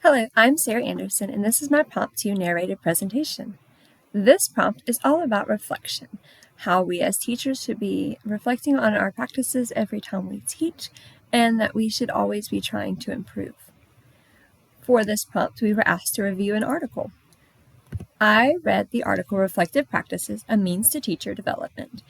Hello, I'm Sara Anderson, and this is my promptu narrated presentation. This prompt is all about reflection, how we as teachers should be reflecting on our practices every time we teach, and that we should always be trying to improve. For this prompt, we were asked to review an article. I read the article Reflective Practices, A Means to Teacher Development,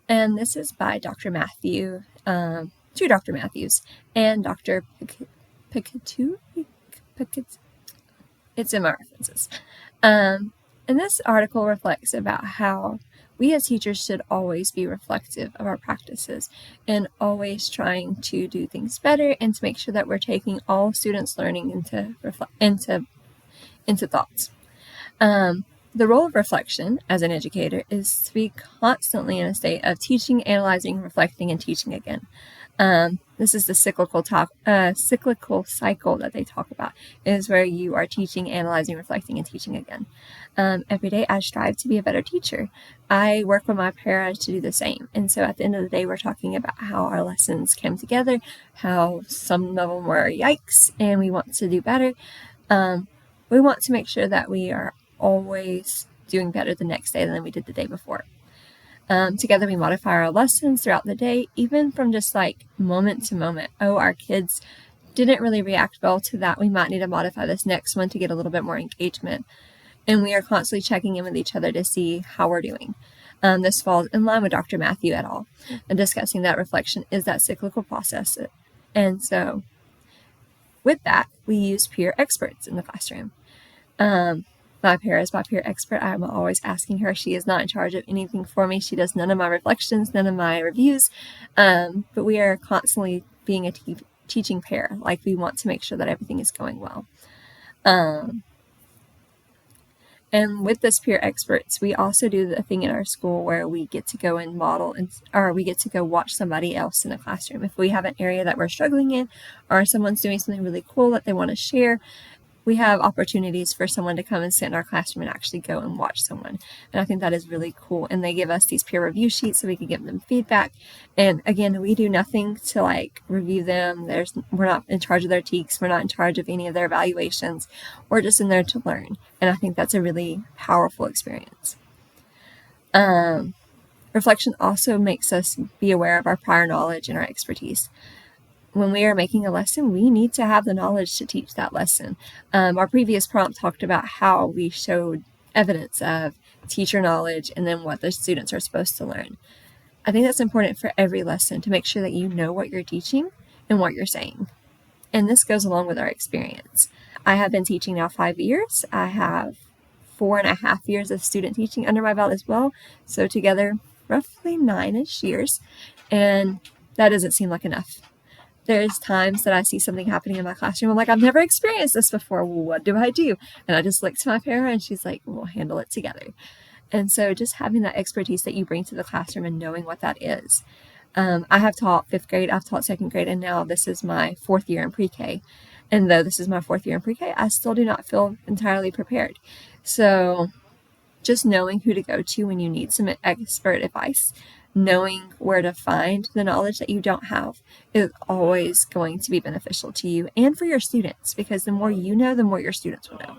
and this is by Dr. Matthew, two Dr. Matthews, and Dr. Picatu. It's in my references. And this article reflects about how we as teachers should always be reflective of our practices and always trying to do things better and to make sure that we're taking all students' learning into thoughts. The role of reflection as an educator is to be constantly in a state of teaching, analyzing, reflecting, and teaching again. This is the cyclical cycle that they talk about, is where you are teaching, analyzing, reflecting, and teaching again. Every day I strive to be a better teacher. I work with my parents to do the same. And so at the end of the day, we're talking about how our lessons came together, how some of them were yikes, and we want to do better. We want to make sure that we are always doing better the next day than we did the day before. Together we modify our lessons throughout the day, even from just like moment to moment. Oh, our kids didn't really react well to that. We might need to modify this next one to get a little bit more engagement. And we are constantly checking in with each other to see how we're doing. This falls in line with Dr. Matthew et al. And discussing that reflection is that cyclical process. And so with that, we use peer experts in the classroom. My peer is my peer expert. I'm always asking her. She is not in charge of anything for me. She does none of my reflections, none of my reviews. But we are constantly being a teaching pair. Like, we want to make sure that everything is going well. And with this peer experts, we also do the thing in our school where we get to go and model, or we get to go watch somebody else in the classroom. If we have an area that we're struggling in, or someone's doing something really cool that they want to share, we have opportunities for someone to come and sit in our classroom and actually go and watch someone. And I think that is really cool. And they give us these peer review sheets so we can give them feedback. And again, we do nothing to like review them. We're not in charge of their TEKS. We're not in charge of any of their evaluations. We're just in there to learn. And I think that's a really powerful experience. Reflection also makes us be aware of our prior knowledge and our expertise. When we are making a lesson, we need to have the knowledge to teach that lesson. Our previous prompt talked about how we showed evidence of teacher knowledge and then what the students are supposed to learn. I think that's important for every lesson, to make sure that you know what you're teaching and what you're saying. And this goes along with our experience. I have been teaching now 5 years. I have 4.5 years of student teaching under my belt as well. So together, roughly 9-ish years. And that doesn't seem like enough. There's times that I see something happening in my classroom. I'm like, I've never experienced this before. Well, what do I do? And I just look to my parent and she's like, we'll handle it together. And so just having that expertise that you bring to the classroom and knowing what that is. I have taught 5th grade, I've taught 2nd grade, and now this is my 4th year in pre-K. And though this is my 4th year in pre-K, I still do not feel entirely prepared. So just knowing who to go to when you need some expert advice, knowing where to find the knowledge that you don't have, is always going to be beneficial to you and for your students, because the more you know, the more your students will know.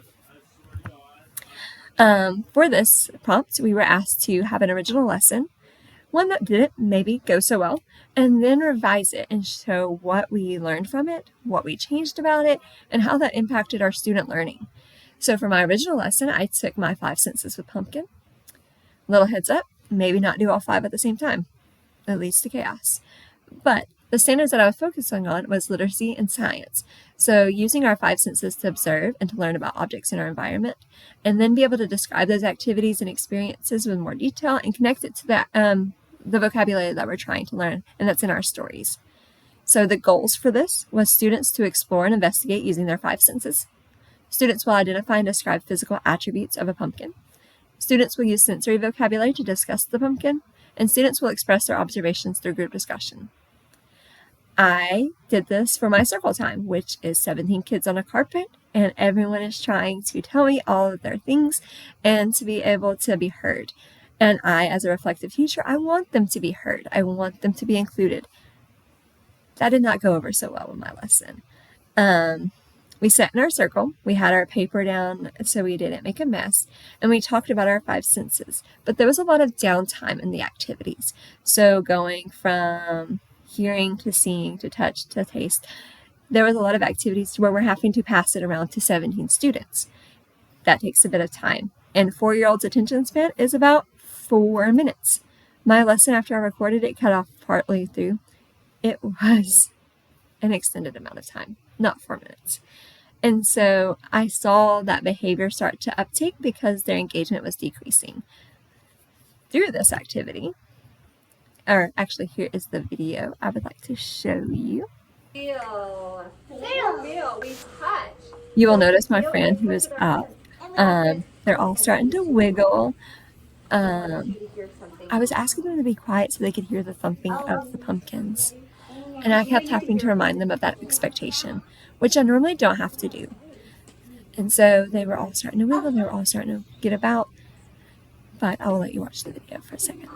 For this prompt, we were asked to have an original lesson, one that didn't maybe go so well, and then revise it and show what we learned from it, what we changed about it, and how that impacted our student learning. So for my original lesson, I took my 5 senses with pumpkin. Little heads up, maybe not do all 5 at the same time. It leads to chaos. But the standards that I was focusing on was literacy and science. So using our 5 senses to observe and to learn about objects in our environment, and then be able to describe those activities and experiences with more detail and connect it to the vocabulary that we're trying to learn, and that's in our stories. So the goals for this was students to explore and investigate using their 5 senses. Students will identify and describe physical attributes of a pumpkin. Students will use sensory vocabulary to discuss the pumpkin, and students will express their observations through group discussion. I did this for my circle time, which is 17 kids on a carpet, and everyone is trying to tell me all of their things and to be able to be heard. And I, as a reflective teacher, I want them to be heard. I want them to be included. That did not go over so well with my lesson. We sat in our circle, we had our paper down so we didn't make a mess, and we talked about our 5 senses. But there was a lot of downtime in the activities. So going from hearing to seeing to touch to taste, there was a lot of activities where we're having to pass it around to 17 students. That takes a bit of time. And 4-year-olds' attention span is about 4 minutes. My lesson, after I recorded it, cut off partly through. It was an extended amount of time, not 4 minutes. And so I saw that behavior start to uptake because their engagement was decreasing through this activity. Or actually, here is the video I would like to show you. Feel. We touch. You will notice my friend who is up. They're all starting to wiggle. I was asking them to be quiet so they could hear the thumping of the pumpkins. And I kept having to remind them of that expectation, which I normally don't have to do. And so they were all starting to wiggle, they were all starting to get about. But I will let you watch the video for a second.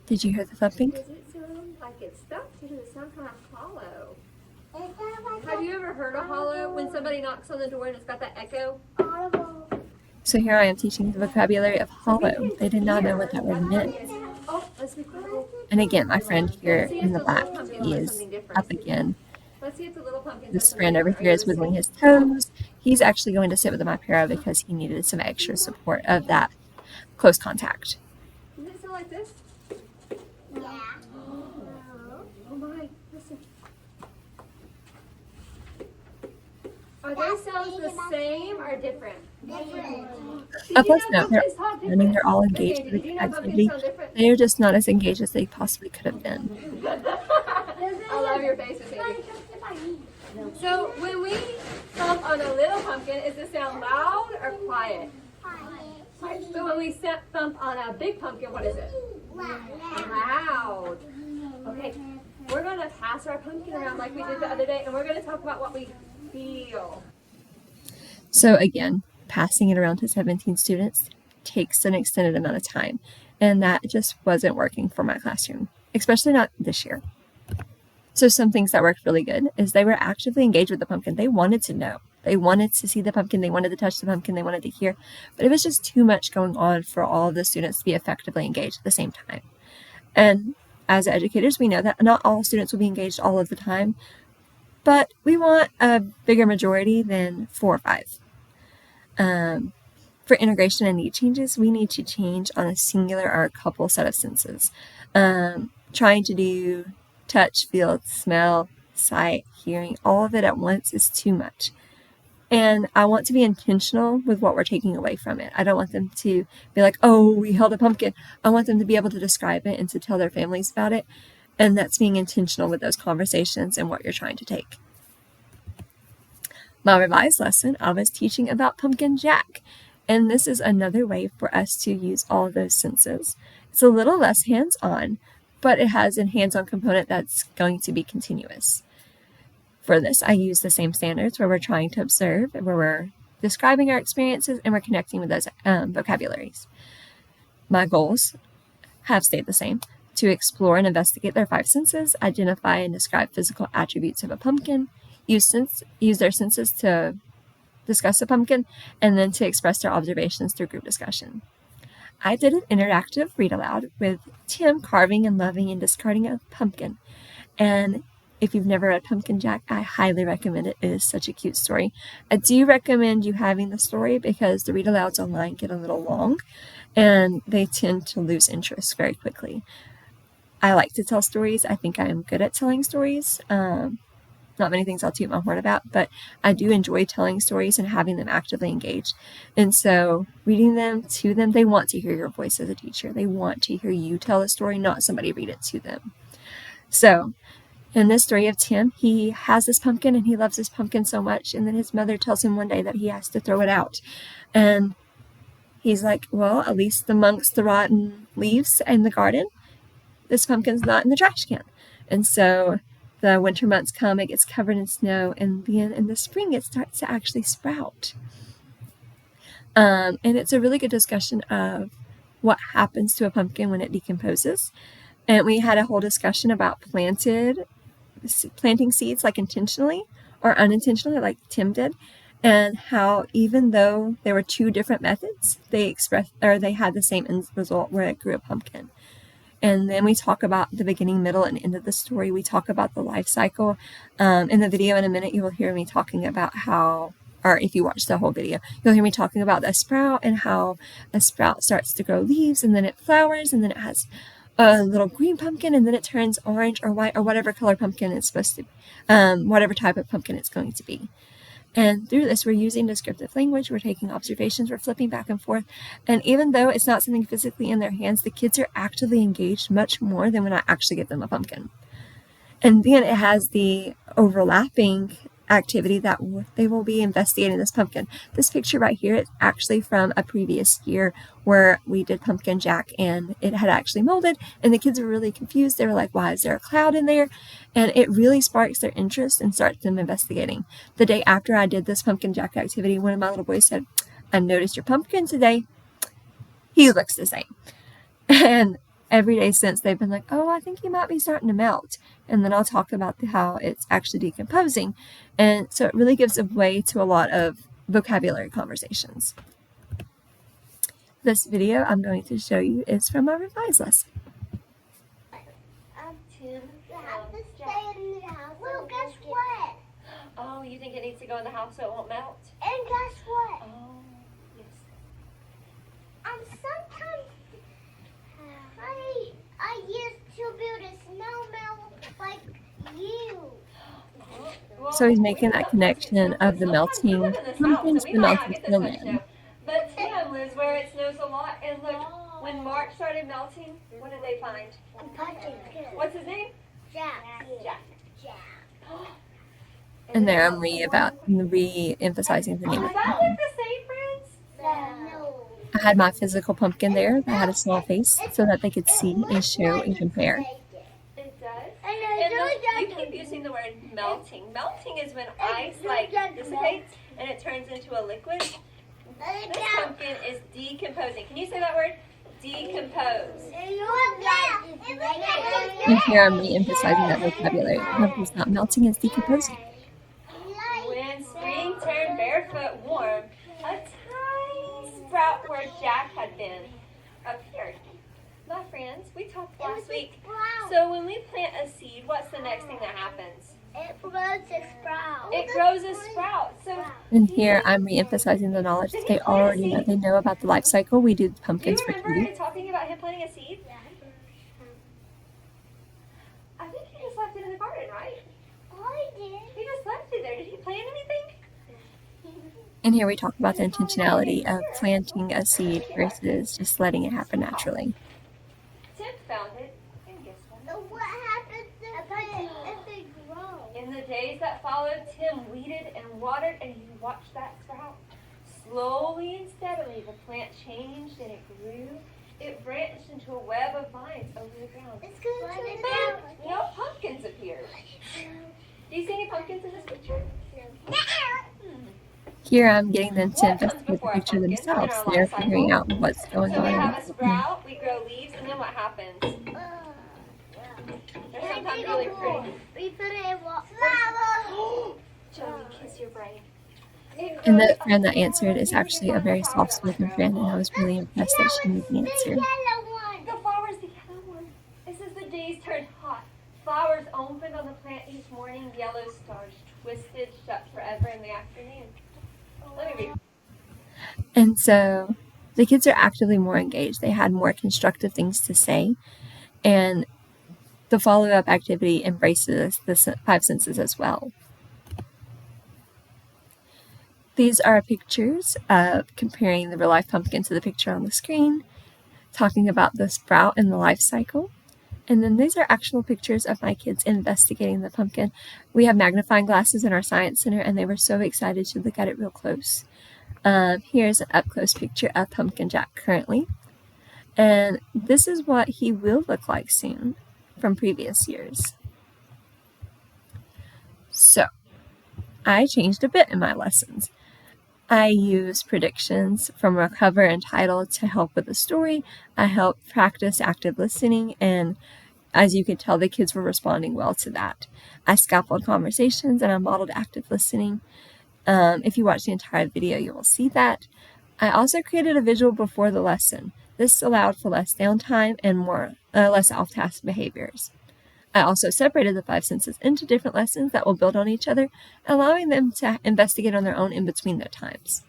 Did you hear the thumping? Does it sound like it's stuck? Does it sound kind of hollow? Have you ever heard a hollow when somebody knocks on the door and it's got that echo? So here I am teaching the vocabulary of hollow. They did not know what that word meant. And again, my friend here in the back, he is up again. This friend over here is wiggling his toes. He's actually going to sit with my para because he needed some extra support of that close contact. Does it sound like this? Yeah. Oh my, listen. Are those sounds the same or different? A plus note, they're all engaged in the activity. They are just not as engaged as they possibly could have been. I love your faces, baby. So when we thump on a little pumpkin, is the sound loud or quiet? Quiet. So when we thump on a big pumpkin, what is it? Loud. Okay, we're going to pass our pumpkin around like we did the other day, and we're going to talk about what we feel. So again, passing it around to 17 students takes an extended amount of time, and that just wasn't working for my classroom, especially not this year. So some things that worked really good is they were actively engaged with the pumpkin. They wanted to know. They wanted to see the pumpkin. They wanted to touch the pumpkin. They wanted to hear. But it was just too much going on for all of the students to be effectively engaged at the same time. And as educators, we know that not all students will be engaged all of the time, but we want a bigger majority than 4 or 5. For integration and need changes, we need to change on a singular or a couple set of senses. Trying to do touch, feel, smell, sight, hearing, all of it at once is too much. And I want to be intentional with what we're taking away from it. I don't want them to be like, oh, we held a pumpkin. I want them to be able to describe it and to tell their families about it. And that's being intentional with those conversations and what you're trying to take. My revised lesson, I was teaching about pumpkin jack. And this is another way for us to use all of those senses. It's a little less hands-on, but it has a hands-on component that's going to be continuous. For this, I use the same standards where we're trying to observe, where we're describing our experiences, and we're connecting with those vocabularies. My goals have stayed the same: to explore and investigate their 5 senses, identify and describe physical attributes of a pumpkin, use their senses to discuss a pumpkin, and then to express their observations through group discussion. I did an interactive read aloud with Tim carving and loving and discarding a pumpkin. And if you've never read Pumpkin Jack, I highly recommend it. It is such a cute story. I do recommend you having the story because the read alouds online get a little long and they tend to lose interest very quickly. I like to tell stories. I think I am good at telling stories. Not many things I'll toot my horn about, but I do enjoy telling stories and having them actively engaged. And so reading them to them, they want to hear your voice as a teacher. They want to hear you tell a story, not somebody read it to them. So in this story of Tim, he has this pumpkin and he loves this pumpkin so much. And then his mother tells him one day that he has to throw it out. And he's like, well, at least amongst the rotten leaves in the garden, this pumpkin's not in the trash can. And so the winter months come, it gets covered in snow, and then in the spring it starts to actually sprout. And it's a really good discussion of what happens to a pumpkin when it decomposes. And we had a whole discussion about planting seeds like intentionally or unintentionally, like Tim did, and how even though there were two different methods, they had the same end result where it grew a pumpkin. And then we talk about the beginning, middle, and end of the story. We talk about the life cycle. In the video in a minute, you will hear me talking about how, or if you watch the whole video, you'll hear me talking about the sprout and how a sprout starts to grow leaves, and then it flowers, and then it has a little green pumpkin, and then it turns orange or white or whatever color pumpkin it's supposed to be, whatever type of pumpkin it's going to be. And through this, we're using descriptive language, we're taking observations, we're flipping back and forth. And even though it's not something physically in their hands, the kids are actively engaged much more than when I actually give them a pumpkin. And then it has the overlapping activity that they will be investigating this pumpkin. This picture right here is actually from a previous year where we did pumpkin jack, and it had actually molded, and the kids were really confused. They were like, why is there a cloud in there? And it really sparks their interest and starts them investigating. The day after I did this pumpkin jack activity, one of my little boys said, I noticed your pumpkin today. He looks the same. And every day since, they've been like, oh, I think he might be starting to melt. And then I'll talk about how it's actually decomposing. And so it really gives a way to a lot of vocabulary conversations. This video I'm going to show you is from my revised lesson. Tim, you have to stay in the house. Well, guess what? Oh, you think it needs to go in the house so it won't melt? And guess what? Oh, yes. Sometimes I used to build a snowman like you. So he's making that connection of the melting pumpkin to the melting snowman. But Tim lives where it snows a lot, and look, when March started melting, what did they find? A pumpkin. What's his name? Jack. Jack. And there I'm re-emphasizing the name Does of the that pumpkin. look the same, friends? No. I had my physical pumpkin there that had a small face so that they could see and show and compare. It does. And You keep using the word melting. Melting is when ice like dissipates and it turns into a liquid. This pumpkin is decomposing. Can you say that word? Decompose. And here I'm re-emphasizing that vocabulary. Pumpkin's not melting, it's decomposing. When spring turned barefoot warm, a tiny sprout where Jack had been appeared. My friends, we talked last week. So when we plant a seed, what's the next thing that happens? It grows a sprout. It grows a sprout. So And here I'm re-emphasizing the knowledge that they already know. They know about the life cycle. We do do you pumpkins for remember candy. him talking about him planting a seed? I think he just left it in the garden, right? I did. He just left it there. Did he plant anything? And here we talk about the intentionality of planting a seed versus just letting it happen naturally. Tim found it, and guess what? So what happens if it grows? In the days that followed, Tim weeded and watered, and he watched that sprout. Slowly and steadily, the plant changed and it grew. It branched into a web of vines over the ground. It's going to Then, no pumpkins appeared. Do you see any pumpkins in this picture? Here I'm getting them to investigate the picture themselves. They're figuring out what's going So we on. have a sprout, we grow leaves, and then what happens? They're sometimes really pretty. We put it in water. Joey, kiss your brain. And the friend that answered is actually a very soft-spoken friend, and I was really impressed that she knew the answer. Yellow one. The flower's the yellow one. This is the days turned hot. Flowers opened on the plant each morning. Yellow stars twisted shut forever in the afternoon. Let me read. And so the kids are actively more engaged. They had more constructive things to say. And the follow-up activity embraces the five senses as well. These are pictures of comparing the real-life pumpkin to the picture on the screen, talking about the sprout and the life cycle. And then these are actual pictures of my kids investigating the pumpkin. We have magnifying glasses in our science center, and they were so excited to look at it real close. Here's an up-close picture of Pumpkin Jack currently. And this is what he will look like soon from previous years. So, I changed a bit in my lessons. I use predictions from a cover and title to help with the story. I help practice active listening, and as you could tell, the kids were responding well to that. I scaffold conversations and I modeled active listening. If you watch the entire video, you will see that. I also created a visual before the lesson. This allowed for less downtime and less off-task behaviors. I also separated the 5 senses into different lessons that will build on each other, allowing them to investigate on their own in between their times.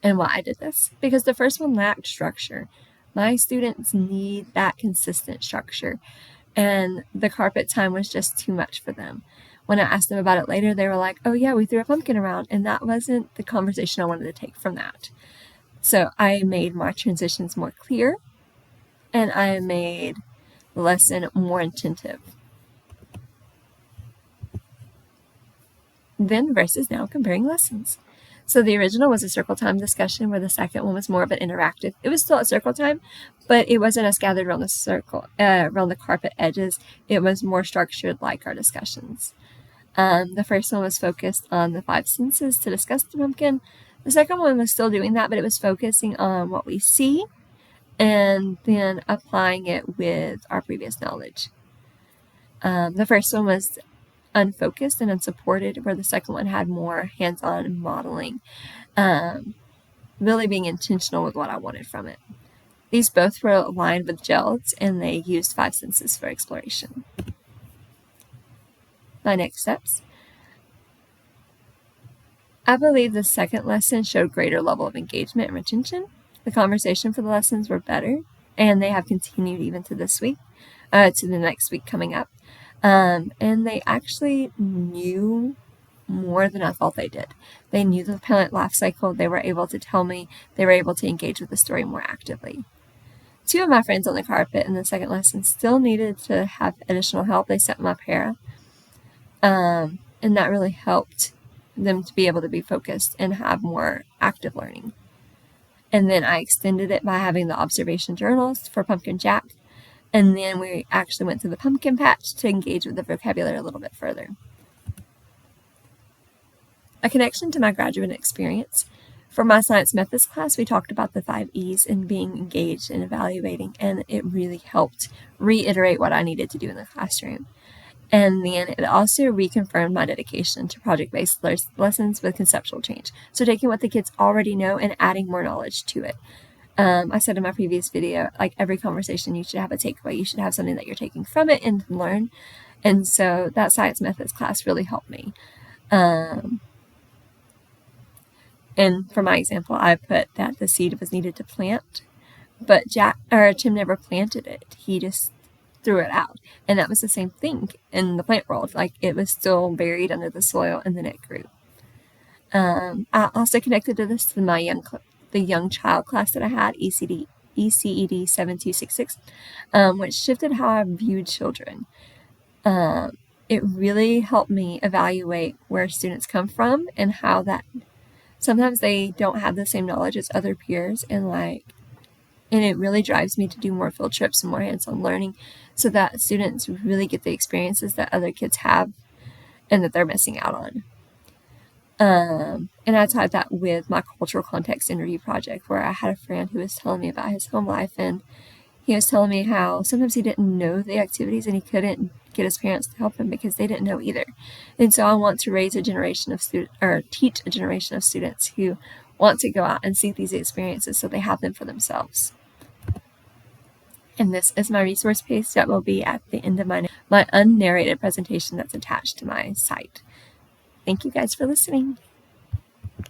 And why I did this? Because the first one lacked structure. My students need that consistent structure, and the carpet time was just too much for them. When I asked them about it later, they were like, oh yeah, we threw a pumpkin around, and that wasn't the conversation I wanted to take from that. So I made my transitions more clear, and I made the lesson more attentive. Then versus now, comparing lessons. So the original was a circle time discussion, where the second one was more of an interactive. It was still a circle time, but it wasn't as gathered around the circle, around the carpet edges. It was more structured like our discussions. The first one was focused on the 5 senses to discuss the pumpkin. The second one was still doing that, but it was focusing on what we see and then applying it with our previous knowledge. The first one was unfocused and unsupported, where the second one had more hands-on modeling, really being intentional with what I wanted from it. These both were aligned with GELDs, and they used 5 senses for exploration. My next steps. I believe the second lesson showed greater level of engagement and retention. The conversation for the lessons were better, and they have continued even to this week, to the next week coming up. And they actually knew more than I thought they did. They knew the plant life cycle. They were able to tell me. They were able to engage with the story more actively. 2 of my friends on the carpet in the second lesson still needed to have additional help. They sent my para. And that really helped them to be able to be focused and have more active learning. And then I extended it by having the observation journals for Pumpkin Jack. And then we actually went to the pumpkin patch to engage with the vocabulary a little bit further. A connection to my graduate experience. For my science methods class, we talked about the 5 E's and being engaged and evaluating, and it really helped reiterate what I needed to do in the classroom. And then it also reconfirmed my dedication to project-based lessons with conceptual change. So taking what the kids already know and adding more knowledge to it. I said in my previous video, like every conversation, you should have a takeaway. You should have something that you're taking from it and learn. And so that science methods class really helped me. And for my example, I put that the seed was needed to plant, but Tim never planted it. He just threw it out. And that was the same thing in the plant world. Like it was still buried under the soil and then it grew. I also connected to this to the young child class that I had, ECED 7266, which shifted how I viewed children. It really helped me evaluate where students come from and how that sometimes they don't have the same knowledge as other peers, and it really drives me to do more field trips and more hands-on learning so that students really get the experiences that other kids have and that they're missing out on. And I tied that with my cultural context interview project, where I had a friend who was telling me about his home life, and he was telling me how sometimes he didn't know the activities and he couldn't get his parents to help him because they didn't know either. And so I want to raise a generation of teach a generation of students who want to go out and seek these experiences so they have them for themselves. And this is my resource page that will be at the end of my unnarrated presentation that's attached to my site. Thank you guys for listening.